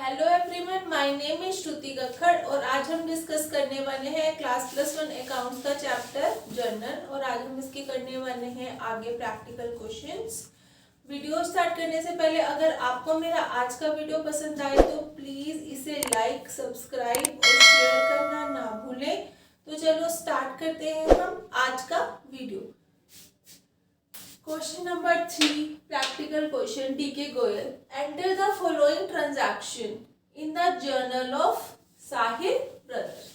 Hello everyone, my name is Shruti Gakhad और आज हम डिस्कस करने वाले हैं क्लास +1 अकाउंट्स का चैप्टर जर्नल। और आज हम इसके करने वाले हैं आगे प्रैक्टिकल क्वेश्चंस। वीडियो स्टार्ट करने से पहले अगर आपको मेरा आज का वीडियो पसंद आए तो प्लीज इसे लाइक, सब्सक्राइब और शेयर करना ना भूलें। तो चलो स्टार्ट करते हैं हम आज का video. Question number 3, practical question, D.K. Goyal. Enter the following transaction in the journal of Sahil Brothers.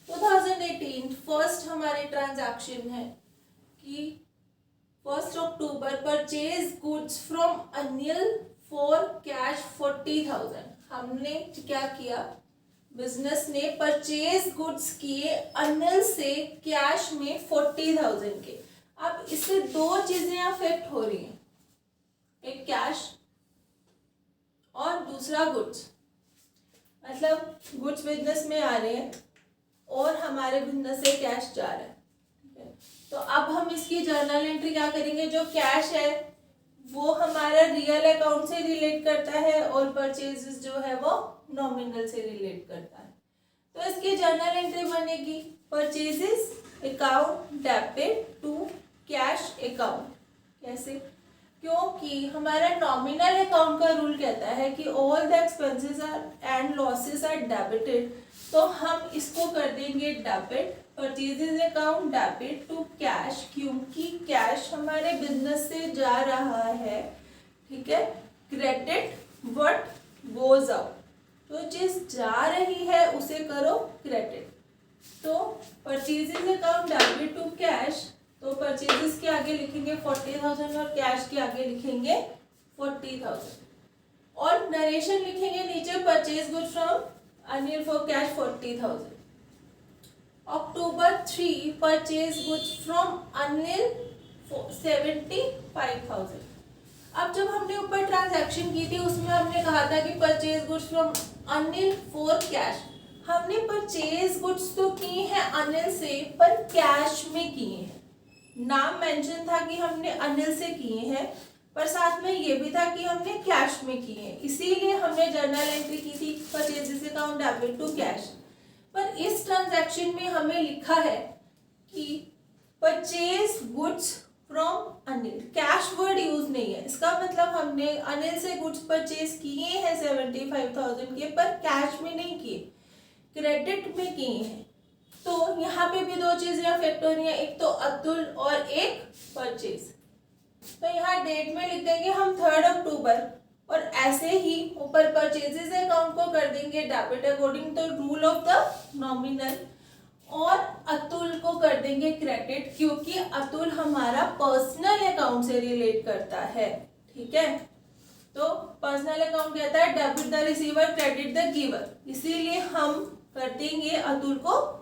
2018 first हमारे ट्रांजैक्शन है कि 1 October purchase goods from Anil for cash 40,000। हमने क्या किया, बिजनेस ने परचेज गुड्स किए अनिल से कैश में 40,000 के। अब इससे दो चीजें अफेक्ट हो रही हैं, एक कैश और दूसरा गुड्स। मतलब गुड्स बिजनेस में आ रहे हैं और हमारे बिजनेस से कैश जा रहा है। तो अब हम इसकी जर्नल एंट्री क्या करेंगे, जो कैश है वो हमारा रियल अकाउंट से रिलेट करता है और परचेजेस जो है वो नॉमिनल से रिलेट करता है। तो इसकी जर्नल एंट्री बनेगी purchases account debit to cash account. कैसे? क्योंकि हमारा नॉमिनल अकाउंट का रूल कहता है कि all the expenses are and losses are debited, तो हम इसको कर देंगे debit, purchases account debit to cash, क्योंकि कैश हमारे बिजनेस से जा रहा है। ठीक है, क्रेडिट व्हाट गोज आउट, तो चीज जा रही है उसे करो क्रेडिट। तो purchases account debit to cash, तो परचेजेस के आगे लिखेंगे 40,000 और कैश के आगे लिखेंगे 40,000 और नरेशन लिखेंगे नीचे purchase good from Anil for cash 40,000। October 3 purchase goods from Anil 75,000। अब जब हमने ऊपर ट्रांजैक्शन की थी उसमें हमने कहा था कि purchase goods from Anil for cash. हमने परचेज गुड्स तो किए हैं अनिल से पर कैश में किए हैं। नाम मेंशन था कि हमने अनिल से किए हैं पर साथ में ये भी था कि हमने कैश में किए हैं, इसीलिए हमने जर्नल एंट्री की थी purchases account debit to cash. पर इस ट्रांजैक्शन में हमें लिखा है कि purchase goods from Anil, cash word use नहीं है। इसका मतलब हमने अनिल से गुड्स परचेज किए हैं 75,000 के, पर कैश में नहीं किए, क्रेडिट में किए हैं। तो यहाँ पे भी दो चीजें अफेक्ट हो रही हैं, एक तो अतुल और एक परचेज। तो यहाँ डेट में लिख देंगे हम 3 अक्टूबर और ऐसे ही ऊपर परचेजेस अकाउंट को कर देंगे debit according to rule of the nominal और अतुल को कर देंगे क्रेडिट, क्योंकि अतुल हमारा पर्सनल अकाउंट से रिलेट करता है। ठीक है, तो पर्सनल अकाउंट कहता है debit the receiver credit the giver, इसीलिए हम कर देंगे अतुल को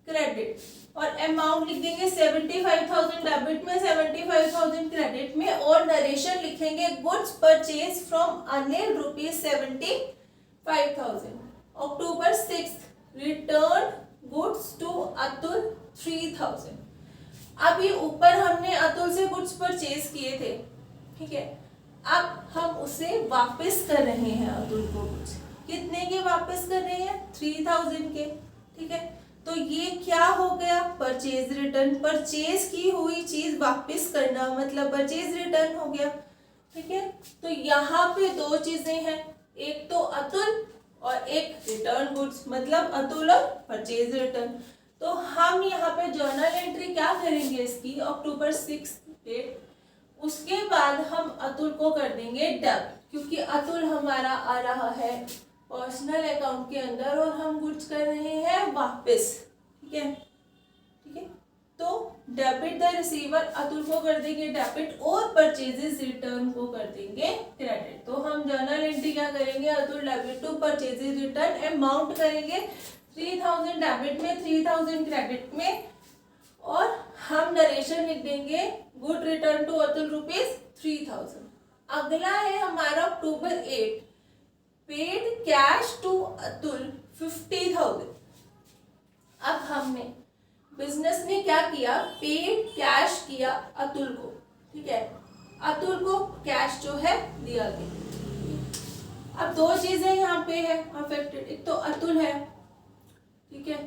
क्रेडिट और अमाउंट लिख देंगे 75,000 डेबिट में, 75,000 क्रेडिट में और नरेशन लिखेंगे goods purchase from Anil ₹75,000। October 6 return goods to Atul 3,000। अब ये ऊपर हमने अतुल से गुड्स परचेज किए थे, ठीक है, अब हम उसे वापस कर रहे हैं अतुल को गुड्स। कितने के वापस कर रहे हैं? 3,000 के। ठीक है, तो ये क्या हो गया, परचेज रिटर्न। परचेज की हुई चीज वापस करना मतलब परचेज रिटर्न हो गया। ठीक है, तो यहाँ पे दो चीजें हैं, एक तो अतुल और एक रिटर्न गुड्स, मतलब अतुल और परचेज रिटर्न। तो हम यहाँ पे जर्नल एंट्री क्या करेंगे इसकी, अक्टूबर 6 डेट, उसके बाद हम अतुल को कर देंगे डेबिट, क्योंकि अतुल हमारा आ रहा है पर्सनल अकाउंट के अंदर और हम गुड्स कर रहे हैं वापस। ठीक है, ठीक है, तो डेबिट द रिसीवर अतुल को कर देंगे डेबिट और परचेजेस रिटर्न को कर देंगे क्रेडिट। तो हम जर्नल एंट्री क्या करेंगे, Atul debit to purchases return, amount करेंगे 3,000 डेबिट में, 3,000 क्रेडिट में और हम नरेशन लिख देंगे गुड रिटर्न टू अतुल ₹3,000। अगला है हमारा अक्टूबर 8 पेड कैश टू अतुल 50,000। अब हमने बिजनेस ने क्या किया, पेड कैश किया अतुल को। ठीक है, अतुल को कैश जो है दिया गया। अब दो चीजें यहाँ पे है अफेक्टेड, एक तो अतुल है, ठीक है,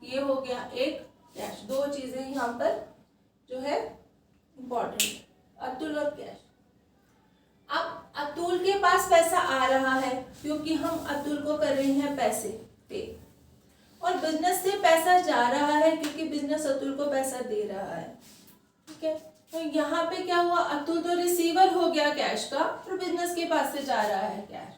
ये हो गया एक कैश, दो चीजें यहाँ पर जो है इम्पोर्टेंट है, अतुल और कैश। अब अतुल के पास पैसा आ रहा है क्योंकि हम अतुल को कर रहे हैं पैसे पे, और बिजनेस से पैसा जा रहा है क्योंकि बिजनेस अतुल को पैसा दे रहा है, ठीक है। तो यहाँ पे क्या हुआ, अतुल तो रिसीवर हो गया कैश का और बिजनेस के पास से जा रहा है कैश।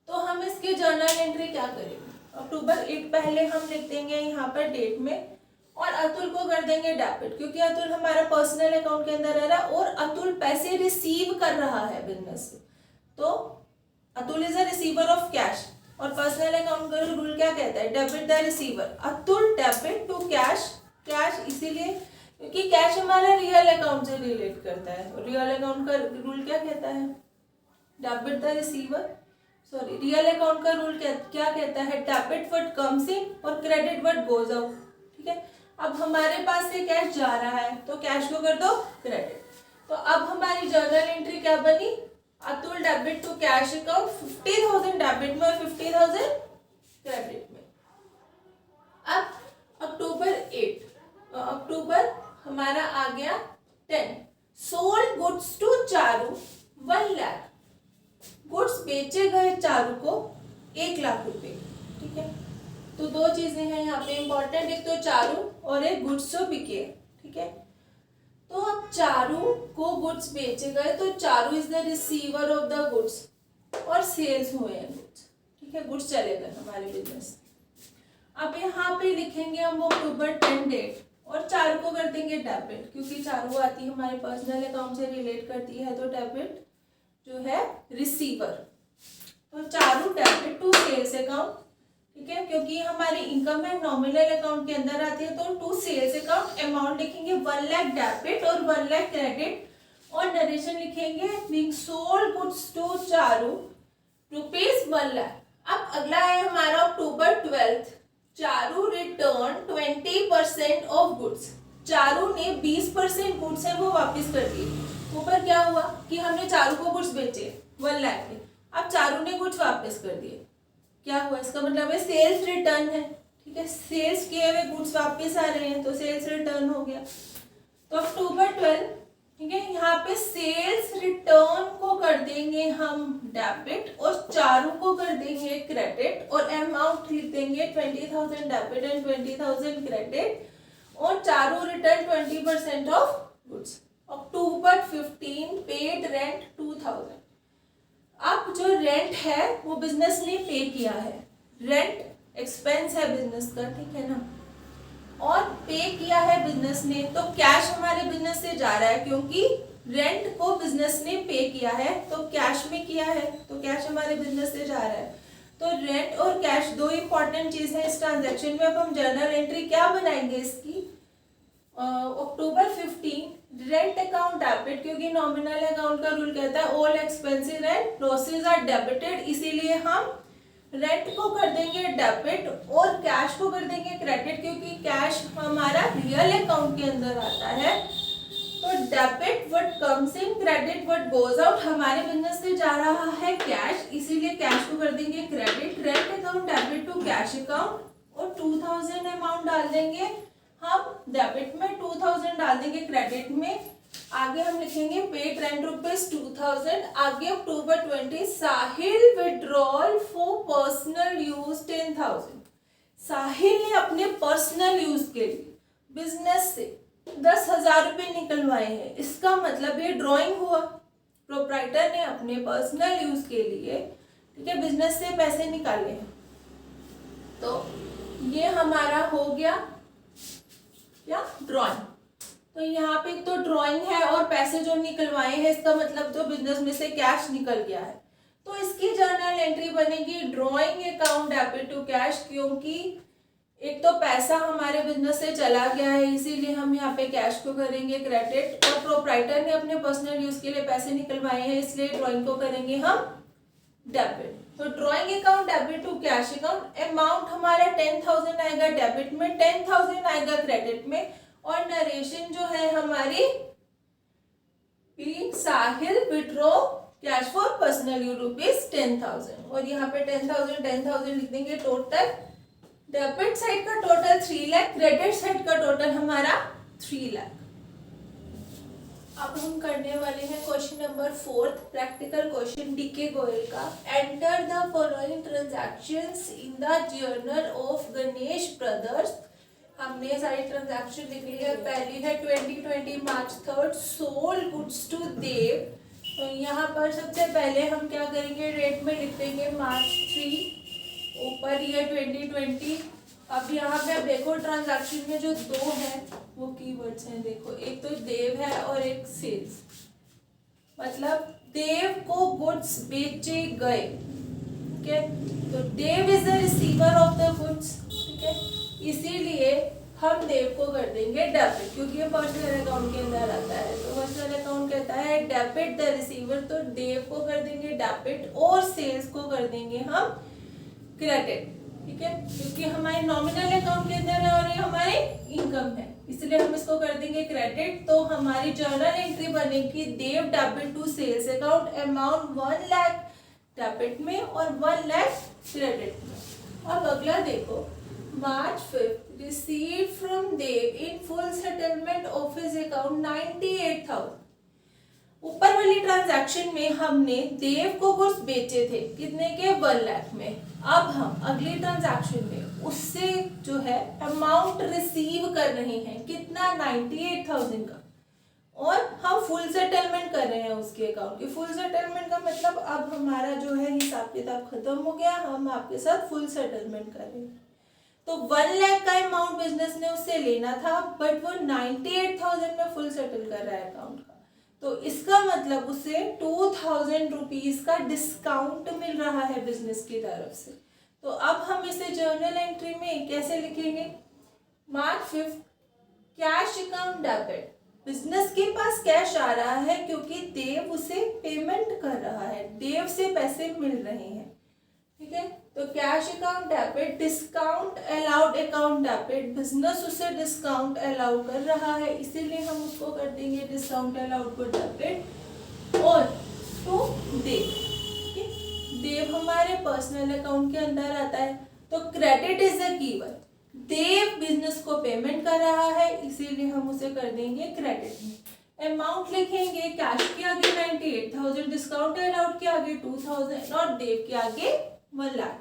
तो हम इसके जर्नल एंट्री क्या करेंगे, अक्टूबर 8 पहले हम लिख देंगे यहाँ पर डेट में, और अतुल को कर देंगे डेबिट क्योंकि अतुल हमारा पर्सनल अकाउंट के अंदर आ रहा है और अतुल पैसे रिसीव कर रहा है बिजनेस से। तो Atul is a receiver of cash और पर्सनल अकाउंट का रूल क्या कहता है, debit the receiver, Atul debit to cash, cash इसीलिए क्योंकि कैश हमारा रियल अकाउंट से रिलेट करता है और रियल अकाउंट का रूल क्या कहता है, debit the receiver, sorry real account का रूल क्या कहता है, डेबिट व्हाट कम्स इन और क्रेडिट व्हाट गोज आउट, ठीक है। अब हमारे पास से कैश जा रहा है तो कैश को कर दो क्रेडिट। तो अब हमारी जर्नल एंट्री क्या बनी, Atul debit to cash account 50,000 debit में और 50,000 क्रेडिट में। अब अक्टूबर 8, अक्टूबर हमारा आ गया 10, sold goods to Charu 1 lakh, goods बेचे गए चारू को 1 लाख रुपए, ठीक है। तो दो चीजें हैं यहाँ पे इम्पोर्टेंट, एक तो चारू और एक गुड्स जो बिके, ठीक है। तो अब चारू को गुड्स बेचे गए तो Charu is the receiver of the goods और सेल्स हुए हैं गुड्स, ठीक है, गुड्स चले गए हमारे बिजनेस। अब यहाँ पे लिखेंगे हम अक्टूबर 10 डेट और चारू को कर देंगे डेबिट क्योंकि चारू आती है हमारे पर्सनल अकाउंट से रिलेट करती है, तो डेबिट जो है रिसीवर, तो Charu debit to sales account, ठीक है, क्योंकि हमारी इनकम है नॉमिनल अकाउंट के अंदर आती है तो टू सेल्स अकाउंट अमाउंट लिखेंगे 1 लाख डेबिट और 1 लाख क्रेडिट, और नरेशन लिखेंगे being sold goods to Charu rupees 1 lakh. अब अगला है हमारा October 12, Charu return 20% of goods, Charu ने 20% गुड्स है वो वापस कर दिए। ऊपर क्या हुआ कि हमने चारू को गुड्स बेचे 1 लाख के, अब चारू ने गुड्स वापस कर दिए, क्या हुआ, इसका मतलब है सेल्स रिटर्न है, ठीक है, सेल्स किए हुए गुड्स वापस आ रहे हैं तो सेल्स रिटर्न हो गया। तो अक्टूबर 12, ठीक है, यहाँ पे सेल्स रिटर्न को कर देंगे हम डेबिट और चारू को कर देंगे क्रेडिट और अमाउंट लिख देंगे 20,000 डेबिट एंड 20,000 क्रेडिट, और Charu return 20% of goods. October 15 paid rent 2,000। अब जो रेंट है वो बिजनेस ने पे किया है, रेंट एक्सपेंस है बिजनेस का, ठीक है ना, और पे किया है बिजनेस ने, तो कैश हमारे बिजनेस से जा रहा है क्योंकि रेंट को बिजनेस ने पे किया है तो कैश में किया है तो कैश हमारे बिजनेस से जा रहा है। तो रेंट और कैश दो इंपॉर्टेंट चीज है इस ट्रांजैक्शन में। अब हम जर्नल एंट्री क्या बनाएंगे इसकी, अक्टूबर 15 रेंट अकाउंट डेबिट क्योंकि नॉमिनल अकाउंट का रूल कहता है all expenses and losses are debited, इसीलिए हम रेंट को कर देंगे डेबिट और कैश को कर देंगे क्रेडिट क्योंकि कैश हमारा रियल अकाउंट के अंदर आता है। तो debit what comes in credit what goes out, हमारे बिजनेस से जा रहा है कैश, इसीलिए कैश को कर देंगे credit, rent account debit to cash account और 2,000 अमाउंट डाल देंगे हम डेबिट में, 2,000 डाल देंगे क्रेडिट में। आगे हम लिखेंगे पेड रेंट रुपीज 2,000। आगे अक्टूबर 20 साहिल विड्रॉल फॉर पर्सनल यूज 10,000। साहिल ने अपने पर्सनल यूज के लिए बिजनेस से 10,000 रुपए निकलवाए हैं, इसका मतलब ये ड्रॉइंग हुआ, प्रोप्राइटर ने अपने पर्सनल यूज के लिए, ठीक है, बिजनेस से पैसे निकाले हैं। तो ये हमारा हो गया क्या, ड्रॉइंग। तो यहाँ पे तो ड्रॉइंग है और पैसे जो निकलवाए हैं इसका मतलब जो बिजनेस में से कैश निकल गया है। तो इसकी जर्नल एंट्री बनेगी drawing account debit to cash, क्योंकि एक तो पैसा हमारे बिजनेस से चला गया है इसीलिए हम यहाँ पे कैश को करेंगे क्रेडिट, और प्रोप्राइटर ने अपने पर्सनल यूज के लिए पैसे निकलवाए हैं इसलिए ड्रॉइंग को करेंगे हम डेबिट। तो drawing account debit to cash account, amount हमारा 10,000 आएगा डेबिट में, 10,000 आएगा क्रेडिट में, और नरेशन जो है हमारी Sahil withdraw cash for personal personal use rupees 10,000 और यहाँ पे 10,000 लिख देंगे टोटल। डेबिट साइड का टोटल 3 लाख, क्रेडिट साइड का टोटल हमारा 3 लाख। अब हम करने वाले हैं question number 4, practical question D K Goyal का। Enter the following transactions in the journal of Ganesh brothers. हमने सारी ट्रांजैक्शन लिख ली है। पहली है 2020 मार्च 3 सोल्ड गुड्स टू देव। तो यहाँ पर सबसे पहले हम क्या करेंगे, रेट में लिख देंगे मार्च 3, ऊपर ये 2020। अब यहाँ पे अब देखो ट्रांजैक्शन में जो दो हैं वो कीवर्ड्स हैं, देखो एक तो देव है और एक सेल्स। मतलब देव को गुड्स बेचे गए, ठीक है। तो Dev is the receiver of the goods, ठीक है। इसीलिए हम देव को कर देंगे डेबिट, क्योंकि ये पर्सनल अकाउंट के अंदर आता है। तो पर्सनल अकाउंट कहता है डेबिट द रिसीवर, तो देव को कर देंगे डेबिट और सेल्स को कर देंगे हम क्रेडिट, ठीक है। क्योंकि हमारे नॉमिनल अकाउंट के अंदर है और ये हमारे इनकम है, इसलिए हम इसको कर देंगे क्रेडिट। तो हमारी जर्नल एंट्री बनेगी Dev debit to sales account amount 1 lakh debit में और 1 लाख क्रेडिट में। अब अगला देखो, March 5 receive from Dev in full settlement of his account 98,000। ऊपर वाली ट्रांजैक्शन में हमने देव को गुड्स बेचे थे कितने के, 1 लाख में। अब हम अगली ट्रांजैक्शन में उससे जो है अमाउंट रिसीव कर रहे हैं कितना, 98,000 का, और हम फुल सेटलमेंट कर रहे हैं उसके अकाउंट की। फुल सेटलमेंट का मतलब अब हमारा जो है हिसाब किताब खत्म हो गया, हम आपके साथ फुल सेटलमेंट कर रहे हैं। तो 1 लाख का अमाउंट बिजनेस ने उससे लेना था, बट वो 98,000 में फुल सेटल कर रहा है अकाउंट का। तो इसका मतलब उसे 2,000 रुपीज का डिस्काउंट मिल रहा है बिजनेस की तरफ से। तो अब हम इसे जर्नल एंट्री में कैसे लिखेंगे, मार्च 5 कैश अकाउंट डेबिट। बिजनेस के पास कैश आ रहा है क्योंकि देव उसे पेमेंट कर रहा है, देव से पैसे मिल रहे हैं, ठीक है। तो cash account debit, discount allowed account debit, business उसे डिस्काउंट अलाउ कर रहा है, इसीलिए हम उसको कर देंगे डिस्काउंट अलाउड को डेबिट। और टू देव, ठीक है, देव हमारे पर्सनल अकाउंट के अंदर आता है। तो credit is the keyword, Dev business को पेमेंट कर रहा है, इसीलिए हम उसे कर देंगे क्रेडिट में। अमाउंट लिखेंगे, कैश के आगे 98,000, डिस्काउंट अलाउड के आगे 2,000 और देव के आगे 1 लाख।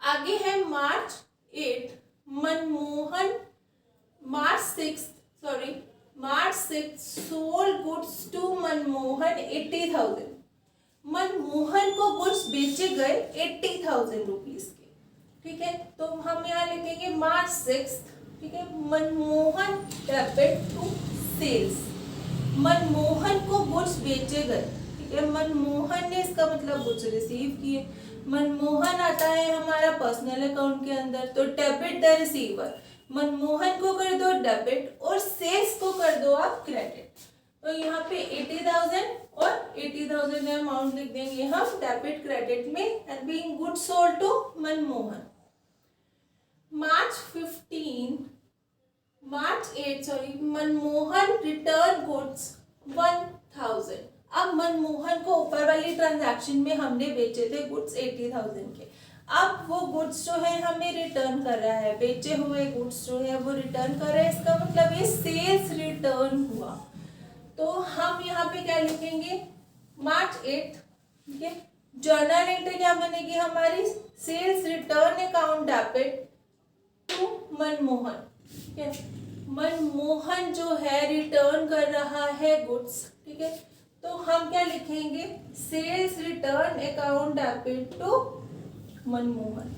आगे है March 8 Manmohan, March 6 sold goods to Manmohan 80,000। Manmohan को गुड्स बेचे गए 80,000 रुपीज के, ठीक है। तो हम यहाँ लिखेंगे मार्च 6, ठीक है, Manmohan debit to sales. Manmohan को गुड्स बेचे गए, ठीक है। मनमोहन ने, इसका मतलब गुड्स रिसीव किए। मनमोहन आता है हमारा पर्सनल अकाउंट के अंदर, तो डेबिट द रिसीवर, मनमोहन को कर दो डेबिट और सेल्स को कर दो आप क्रेडिट। तो यहाँ पे 80,000 और 80,000 अमाउंट लिख देंगे हम डेबिट क्रेडिट में, and being goods sold to Manmohan. March 8 Manmohan return goods 1,000। अब मनमोहन को ऊपर वाली ट्रांजैक्शन में हमने बेचे थे गुड्स 80,000 के, अब वो गुड्स जो है हमें रिटर्न कर रहा है, बेचे हुए गुड्स जो है वो रिटर्न कर रहा है, इसका मतलब ये सेल्स रिटर्न हुआ। तो हम यहाँ पे क्या लिखेंगे, मार्च 8, ठीक है। जर्नल एंट्री क्या बनेगी हमारी, sales return account debit to Manmohan, ठीक है। मनमोहन जो है रिटर्न कर रहा है गुड्स, ठीक है। तो हम क्या लिखेंगे, sales return account debit to Manmohan,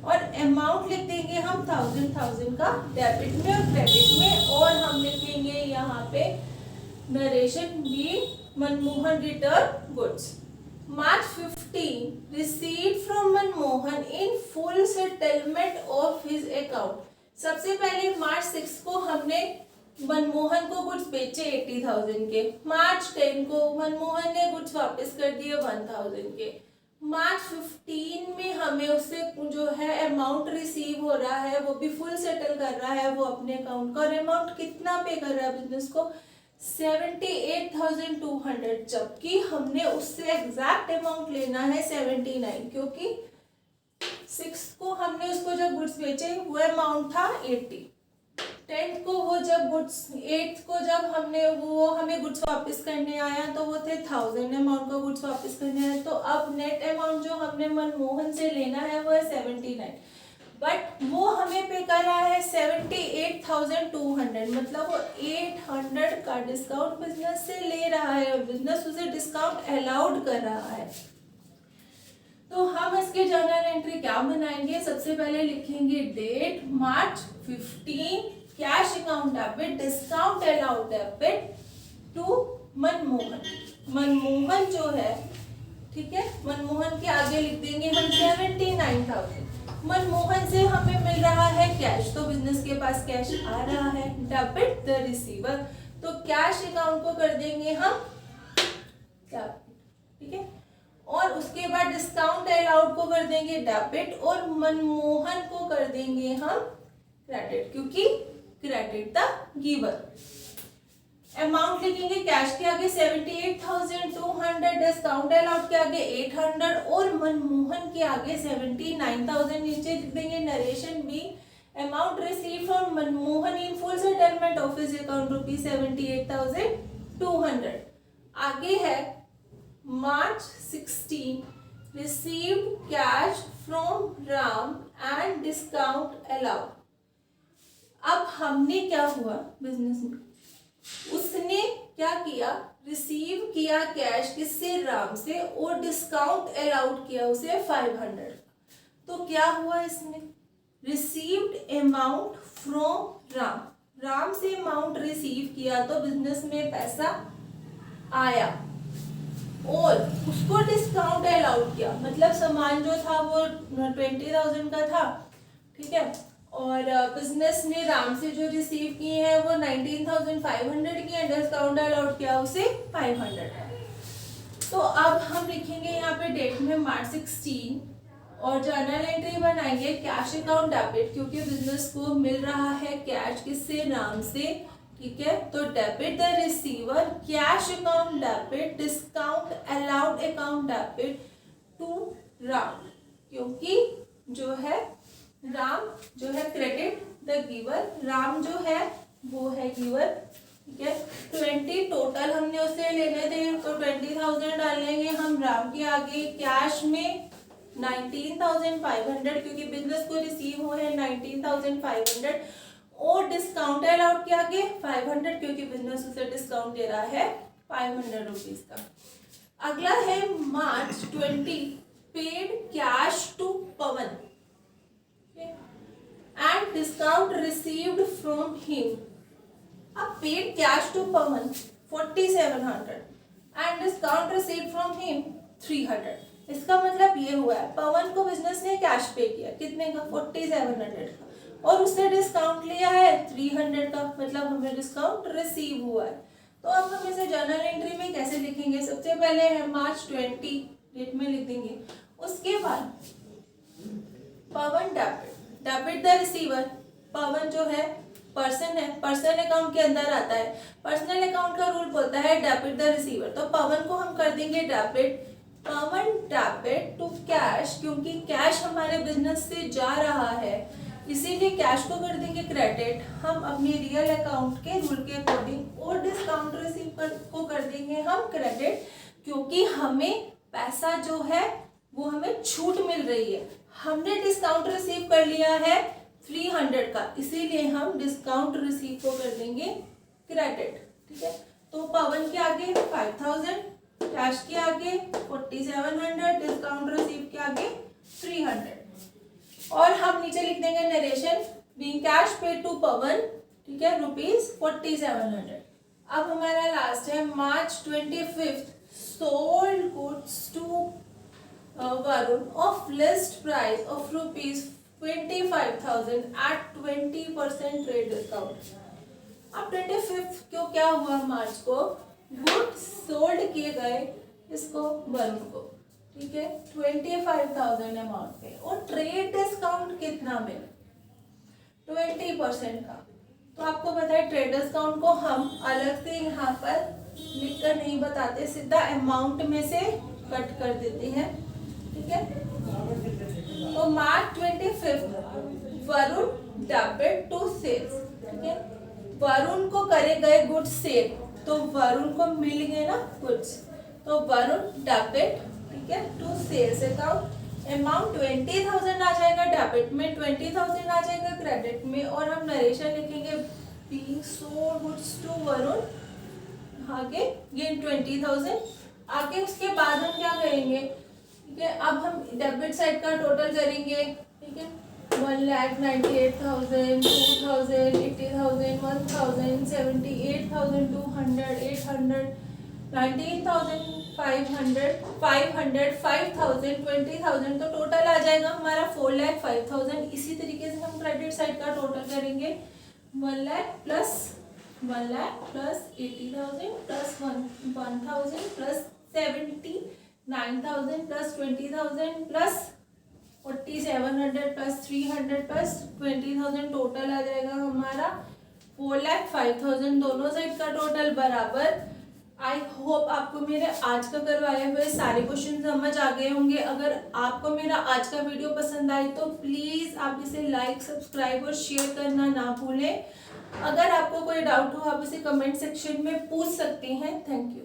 और अमाउंट लिख देंगे हम 1,000 का डेबिट में और क्रेडिट में, और हम लिखेंगे यहाँ पे नरेशन भी Manmohan return goods. March 15 receive from Manmohan in full settlement of his account. सबसे पहले मार्च 6 को हमने मनमोहन को गुड्स बेचे 80,000 के, मार्च 10 को मनमोहन ने गुड्स वापस कर दिए 1,000 के। मार्च 15 में हमें उससे जो है अमाउंट रिसीव हो रहा है, वो भी फुल सेटल कर रहा है वो अपने अकाउंट का, और अमाउंट कितना पे कर रहा है बिजनेस को, 78,200, जबकि हमने उससे एग्जैक्ट अमाउंट लेना है 79, क्योंकि 6 को हमने उसको जब गुड्स बेचे वो अमाउंट था 80। 10 को वो जब गुड्स 8 को जब हमने वो हमें गुड्स वापस करने आया तो वो थे 1000 अमाउंट का गुड्स वापस करने आया। तो अब नेट अमाउंट जो हमने मनमोहन से लेना है वो है 79, बट वो हमें पे कर रहा है 78,200, मतलब वो 800 का डिस्काउंट बिजनेस से ले रहा है और बिजनेस उसे डिस्काउंट अलाउड कर रहा है। तो हम इसके जर्नल एंट्री क्या बनाएंगे? सबसे पहले लिखेंगे date March 15, cash account debit, discount allowed debit to Manmohan. Manmohan जो है, ठीक है, मनमोहन के आगे लिख देंगे हम 79,000। मनमोहन से हमें मिल रहा है कैश, तो बिजनेस के पास कैश आ रहा है। डेबिट द रिसीवर, तो कैश अकाउंट को कर देंगे हम डेबिट, ठीक है, और उसके बाद डिस्काउंट अलाउड को कर देंगे डेबिट और मनमोहन को कर देंगे हम क्रेडिट, क्योंकि क्रेडिट द गिवर। अमाउंट लिखेंगे कैश के आगे 78,200, डिस्काउंट अलाउड के आगे 800 और मनमोहन के आगे 79,000। नीचे लिख देंगे narration be, amount receive from Manmohan in full settlement of his account ₹78,200। आगे है March 16, received cash from Ram and discount allowed। अब हमने क्या हुआ बिजनेस में, उसने क्या किया, रिसीव किया कैश किससे, राम से, और डिस्काउंट अलाउड किया उसे 500। तो क्या हुआ इसमें, received amount from Ram, Ram से अमाउंट रिसीव किया तो बिजनेस में पैसा आया और उसको डिस्काउंट अलाउड किया, मतलब सामान जो था वो 20,000 का था, ठीक है, और बिजनेस ने राम से जो रिसीव किए हैं वो 19,500 की, डिस्काउंट अलाउड किया उसे 500 है। तो अब हम लिखेंगे यहाँ पे डेट में मार्च 16 और जर्नल एंट्री बनाएंगे कैश अकाउंट डेबिट, क्योंकि बिजनेस को मिल रहा है कैश किससे, राम से, ठीक है, तो debit the receiver, cash account debit, discount allowed account debit to Ram, क्योंकि जो है राम जो है क्रेडिट द गिवर, राम जो है वो है गिवर, ठीक है। 20 टोटल हमने उससे लेने थे तो 20,000 डालेंगे हम राम के आगे, कैश में 19,500 क्योंकि बिजनेस को रिसीव हुए हैं 19,500 और डिस्काउंट अलाउड के आगे 500 क्योंकि बिजनेस उसे डिस्काउंट दे रहा है 500 रुपीज का। अगला है March 20 paid cash to Pavan and discount received from him। अब paid cash to Pawan 4,700 and discount received from him 300। इसका मतलब ये हुआ है पवन को बिजनेस ने कैश पे किया कितने का, 4,700 का, और उसने डिस्काउंट लिया है 300 का, मतलब हमें डिस्काउंट रिसीव हुआ है। तो अब हम इसे जर्नल एंट्री में कैसे लिखेंगे, सबसे पहले है मार्च 20 डेट में लिख देंगे, उसके बाद पवन डेबिट द रिसीवर, पवन जो है पर्सन है, पर्सन अकाउंट के अंदर आता है, पर्सनल अकाउंट का रूल बोलता है डेबिट द रिसीवर, तो पवन को हम कर देंगे debit, Pavan debit to cash, क्योंकि कैश हमारे बिजनेस से जा रहा है इसीलिए कैश को कर देंगे क्रेडिट हम अपने रियल अकाउंट के रूल के अकॉर्डिंग, और डिस्काउंट रिसीव को कर देंगे हम क्रेडिट, क्योंकि हमें पैसा जो है वो हमें छूट मिल रही है, हमने डिस्काउंट रिसीव कर लिया है 300 का, इसीलिए हम डिस्काउंट रिसीव को कर देंगे क्रेडिट, ठीक है। तो पवन के आगे 5,000, कैश के आगे 4,700, डिस्काउंट रिसीव के आगे 300 और हम नीचे लिख देंगे narration being cash paid to Pavan, ठीक है, ₹4,700। अब हमारा लास्ट है March 25 sold goods to Varun of list price of ₹25,000 at 20% trade discount। अब 25 को क्या हुआ, मार्च को गुड्स सोल्ड किए गए इसको वरुण को, ठीक है, 25,000 अमाउंट पे, और ट्रेड डिस्काउंट कितना मिला 20% का, तो आपको पता है ट्रेडर्स काउंट को हम अलग से यहाँ पर लिख कर नहीं बताते, सीधा अमाउंट में से कट कर देते हैं, ठीक है। तो मार्च 25 वरुण डेबिट टू सेल्स, ठीक है। वरुण को करे गए गुड्स सेल, तो वरुण को मिल गए ना गुड्स, तो वरुण डेबिट, ठीक है, टू सेल्स अकाउंट। अमाउंट 20,000 आ जाएगा डेबिट में, 20,000 आ जाएगा क्रेडिट में, और हम नरेशन लिखेंगे being sold goods to Varun, आगे ये 20,000 आगे। उसके बाद हम क्या करेंगे, ठीक है, अब हम डेबिट साइड का टोटल करेंगे, ठीक है। 1,98,000, 2,000, 80,000, 1,000, 78,200, 800, 19,500, 500, 5,000, 20,000, तो टोटल आ जाएगा हमारा 4,05,000। इसी तरीके से हम क्रेडिट साइड का टोटल करेंगे 1 lakh plus 80,000 plus 1,000 plus 79,000 plus 20,000 plus 4,700 plus 300 plus 20,000, total आ जाएगा हमारा 4,05,000। दोनों साइड का टोटल बराबर। आई होप आपको मेरे आज का करवाए हुए सारे क्वेश्चन समझ आ गए होंगे। अगर आपको मेरा आज का वीडियो पसंद आए तो प्लीज़ आप इसे लाइक, सब्सक्राइब और शेयर करना ना भूलें। अगर आपको कोई डाउट हो आप इसे कमेंट सेक्शन में पूछ सकते हैं। Thank you.